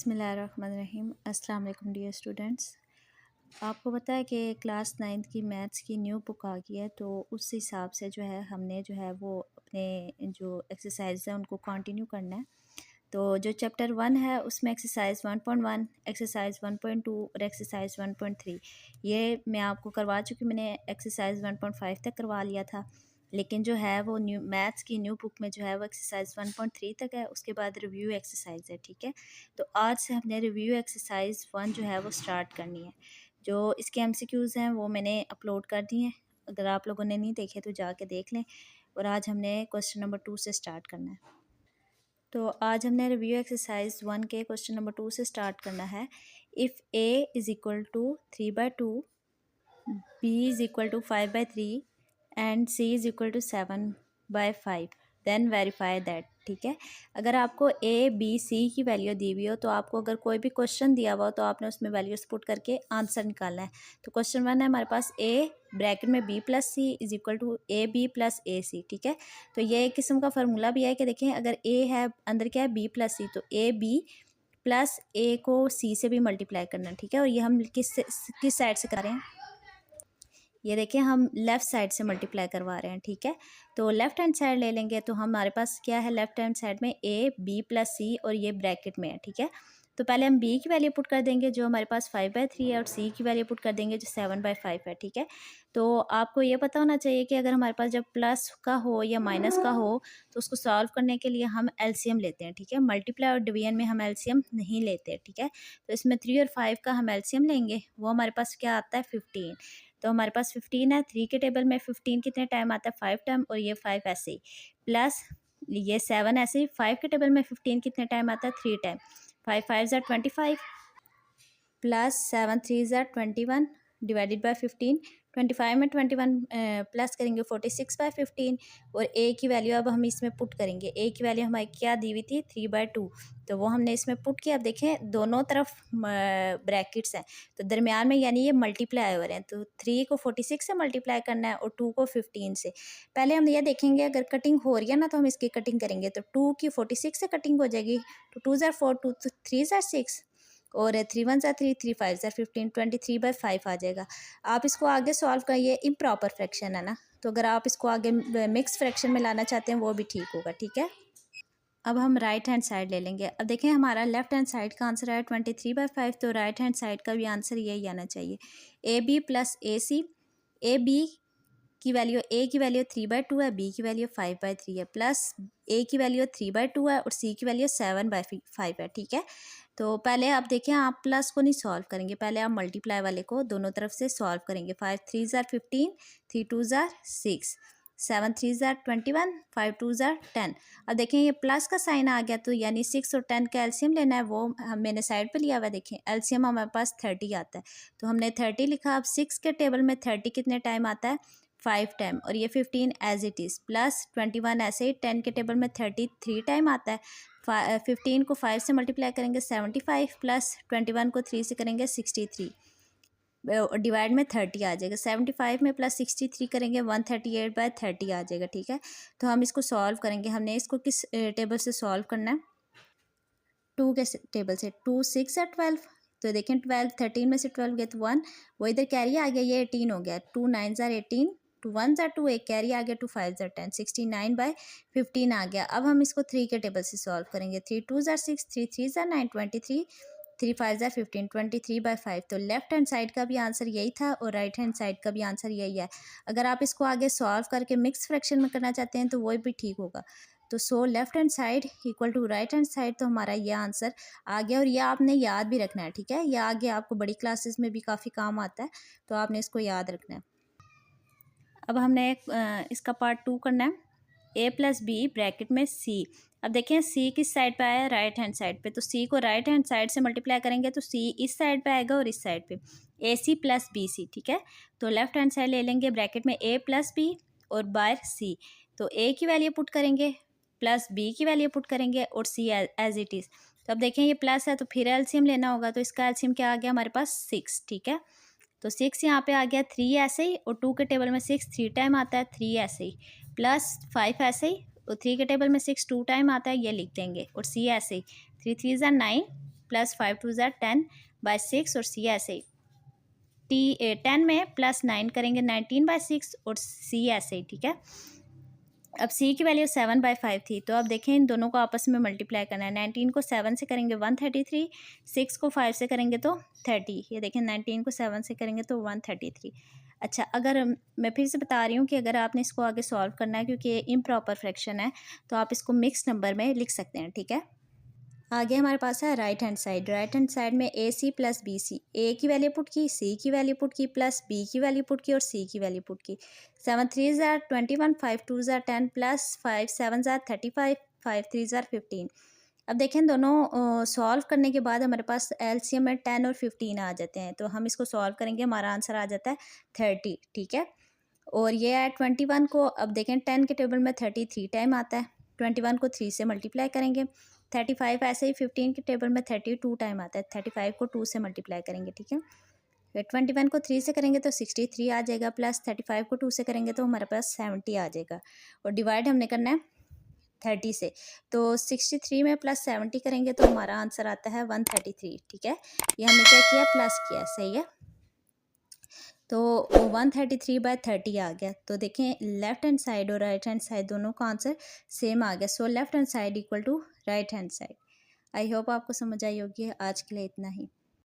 बिस्मिल्लाहिर्रहमानिर्रहीम। अस्सलाम वालेकुम डियर स्टूडेंट्स। आपको पता है कि क्लास 9th की मैथ्स की न्यू बुक आ गई है, तो उस हिसाब से जो है हमने जो है वो अपने जो एक्सरसाइज है उनको कंटिन्यू करना है। तो जो चैप्टर 1 है उसमें एक्सरसाइज 1.1, एक्सरसाइज 1.2 और एक्सरसाइज 1.3 ये मैं आपको करवा चुकी। मैंने एक्सरसाइज 1.5 तक करवा लिया था, लेकिन जो है वो न्यू मैथ्स की न्यू बुक में जो है वो एक्सरसाइज 1.3 तक है। उसके बाद रिव्यू एक्सरसाइज है, ठीक है। तो आज से हमने रिव्यू एक्सरसाइज 1 जो है वो स्टार्ट करनी है। जो इसके एमसीक्यूज़ हैं वो मैंने अपलोड कर दिए हैं, अगर आप लोगों ने नहीं देखे तो जाके देख लें। और आज हमने क्वेश्चन नंबर 2 से स्टार्ट करना है। तो आज हमने रिव्यू एक्सरसाइज 1 के क्वेश्चन नंबर 2 से स्टार्ट करना है। If A is equal to 3/2, B is equal to 5/3 and C is equal to 7/5 then verify that, ठीक है। अगर आपको ए बी सी की वैल्यू दी हुई हो, तो आपको अगर कोई भी क्वेश्चन दिया हुआ हो तो आपने उसमें वैल्यूज पुट करके आंसर निकालना है। तो क्वेश्चन 1 है हमारे पास, ए ब्रैकेट में B plus C is equal to A B plus A C, ठीक है। तो ये एक किस्म का फार्मूला भी है कि देखें, अगर ए है अंदर क्या है बी प्लस सी, तो ए बी प्लस ए को सी से भी मल्टीप्लाई करना है, ठीक है। और ये हम किस साइड से कर रहे हैं, ये देखिए हम लेफ़्ट साइड से मल्टीप्लाई करवा रहे हैं, ठीक है। तो लेफ़्ट हैंड साइड ले लेंगे तो हमारे पास क्या है, लेफ़्ट हैंड साइड में ए बी प्लस सी और ये ब्रैकेट में है, ठीक है। तो पहले हम बी की वैल्यू पुट कर देंगे जो हमारे पास 5/3 है, और सी की वैल्यू पुट कर देंगे जो 7/5 है, ठीक है। तो आपको ये पता होना चाहिए कि अगर हमारे पास जब प्लस का हो या माइनस का हो तो उसको सॉल्व करने के लिए हम एलसीएम लेते हैं, ठीक है। मल्टीप्लाई और डिवीजन में हम एलसीएम नहीं लेते, ठीक है। तो इसमें 3 और 5 का हम एलसीएम लेंगे, वो हमारे पास क्या आता है 15। तो हमारे पास 15 है, 3 के टेबल में 15 कितने टाइम आता है 5 टाइम, और ये 5 ऐसे ही, प्लस ये 7 ऐसे ही 5 के टेबल में 15 कितने टाइम आता है 3 टाइम, 5 5 ज़ा 25 प्लस 7 3 ज़ा 21 डिवाइडेड बाय 15, 25 में 21 प्लस करेंगे 46/15, और ए की वैल्यू अब हम इसमें पुट करेंगे। ए की वैल्यू हमारी क्या दी हुई थी 3/2, तो वो हमने इसमें पुट किया। अब देखें दोनों तरफ ब्रैकेट्स हैं, तो दरमियान में यानी ये मल्टीप्लाई हो रहे हैं, तो 3 को 46 से मल्टीप्लाई करना है और 2 को 15 से। पहले हम ये देखेंगे अगर कटिंग हो रही है ना तो हम इसकी कटिंग करेंगे, तो 2 की 46 से कटिंग हो जाएगी, तो 2 ज़ा 4, 2 3 ज़ा 6, और 3 1 ज़ा 3, 3 5 ज़ा 15, 23/5 आ जाएगा। आप इसको आगे सॉल्व करिए, इम्प्रॉपर फ्रैक्शन है ना, तो अगर आप इसको आगे मिक्स फ्रैक्शन में लाना चाहते हैं वो भी ठीक होगा, ठीक है। अब हम राइट हैंड साइड ले लेंगे। अब देखें हमारा लेफ्ट हैंड साइड का आंसर है 23/5, तो राइट हैंड साइड का भी आंसर यही आना चाहिए, A B plus A C. A B की वैल्यू, ए की वैल्यू 3/2 है, बी की वैल्यू 5/3 है, प्लस ए की वैल्यू 3/2 है और सी की वैल्यू 7/5 है, ठीक है। तो पहले आप देखें, आप प्लस को नहीं सॉल्व करेंगे, पहले आप मल्टीप्लाई वाले को दोनों तरफ से सॉल्व करेंगे। 5 3 ज़ा 15, 3 2 ज़ा 6, 7 3 ज़ा 21, 5 2 ज़ा 10। अब देखें ये प्लस का साइन आ गया, तो यानी 6 और 10 का एलसीएम लेना है, वो मैंने साइड पे लिया हुआ है। देखें एलसीएम हमारे पास 30 आता है, तो हमने 30 लिखा। अब 6 के टेबल में 30 कितने टाइम आता है 5 टाइम, और ये 15 एज इट इज़, प्लस 21 ऐसे ही 10 के टेबल में 33 टाइम आता है। 15 को 5 से मल्टीप्लाई करेंगे 75, प्लस 21 को 3 से करेंगे 63, डिवाइड में 30 आ जाएगा। 75 में प्लस 63 करेंगे 138/30 आ जाएगा, ठीक है। तो हम इसको सॉल्व करेंगे। हमने इसको किस टेबल से सॉल्व करना है, 2 के टेबल से। 2 6 है 12, तो देखें 12 13 में से 12 गया तो 1, वो इधर कैरी आ गया, ये 18 हो गया। 2 9 ज़ा 18, 2 1 ज़ा 2, एक कैरी आ गया, 2 5 ज़ा 10, 69/15 आ गया। अब हम इसको 3 के टेबल से सॉल्व करेंगे। 3 2 ज़ा 6, 3 3 ज़ा 9, 23, 3 5 ज़ा 15, 23/5। तो लेफ्ट हैंड साइड का भी आंसर यही था और राइट हैंड साइड का भी आंसर यही है। अगर आप इसको आगे सॉल्व करके मिक्स फ्रैक्शन में करना चाहते हैं तो वो भी ठीक होगा। तो so left hand side equal to right hand side, तो हमारा ये आंसर आ गया। और ये आपने याद भी रखना है, ठीक है। ये आगे आपको बड़ी क्लासेस में भी काफ़ी काम आता है, तो आपने इसको याद रखना है। अब हमने इसका पार्ट 2 करना है। ए प्लस बी ब्रैकेट में सी। अब देखें सी किस साइड पे आया, राइट हैंड साइड पे, तो सी को राइट हैंड साइड से मल्टीप्लाई करेंगे तो सी इस साइड पे आएगा और इस साइड पे ए सी प्लस बी सी, ठीक है। तो लेफ्ट हैंड साइड ले लेंगे, ब्रैकेट में ए प्लस बी और बाय सी। तो ए की वैल्यू पुट करेंगे, प्लस बी की वैल्यू पुट करेंगे, और सी एज इट इज़। तो अब देखें ये प्लस है तो फिर एलसीएम लेना होगा, तो इसका एलसीएम क्या आ गया हमारे पास 6, ठीक है। तो 6 यहाँ पे आ गया, 3 ऐसे ही, और 2 के टेबल में 6 3 टाइम आता है, 3 ऐसे ही, प्लस 5 ऐसे ही, और 3 के टेबल में 6 2 टाइम आता है, ये लिख देंगे, और सी ऐसे ही, 3 3 ज़ा 9, प्लस 5 टू ज़ा 10/6 और सी ऐसे ही। 10 में प्लस 9 करेंगे 19/6 और सी ऐसे ही, ठीक है। अब सी की वैल्यू 7/5 थी, तो अब देखें इन दोनों को आपस में मल्टीप्लाई करना है। 19 को 7 से करेंगे 133, 6 को 5 से करेंगे तो 30। ये देखें 19 को 7 से करेंगे तो 133। अच्छा, अगर मैं फिर से बता रही हूँ कि अगर आपने इसको आगे सॉल्व करना है क्योंकि ये इम्प्रॉपर फ्रैक्शन है, तो आप इसको मिक्स नंबर में लिख सकते हैं, ठीक है। आगे हमारे पास है right hand side. Right hand side में ए सी प्लस बी सी, ए की वैल्यू पुट की, सी की वैल्यू पुट की, प्लस बी की वैल्यू पुट की और सी की वैल्यू पुट की। 7 3 ज़ार 21, 5 2 ज़ार 10 प्लस 5 7 ज़ार 35, 5 3 ज़ार 15। अब देखें दोनों सॉल्व करने के बाद हमारे पास एलसीएम में 10 और 15 आ जाते हैं, तो हम इसको सॉल्व करेंगे, हमारा आंसर आ जाता है 30, ठीक है। और ये है 21 को, अब देखें 10 के टेबल में 33 टाइम आता है, 21 को 3 से मल्टीप्लाई करेंगे। 35 ऐसे ही 15 के टेबल में 32 टाइम आता है, 35 को 2 से मल्टीप्लाई करेंगे, ठीक है। फिर 21 को 3 से करेंगे तो 63 आ जाएगा, प्लस 35 को 2 से करेंगे तो हमारे पास 70 आ जाएगा। और डिवाइड हमने करना है 30 से, तो 63 में प्लस 70 करेंगे तो हमारा आंसर आता है 133, ठीक है। ये हमने क्या किया, प्लस किया, सही है। तो 133/30 आ गया। तो देखें लेफ्ट हैंड साइड और राइट हैंड साइड दोनों का आंसर सेम आ गया। So left hand side equal to right hand side. I hope आपको समझ आई होगी। आज के लिए इतना ही।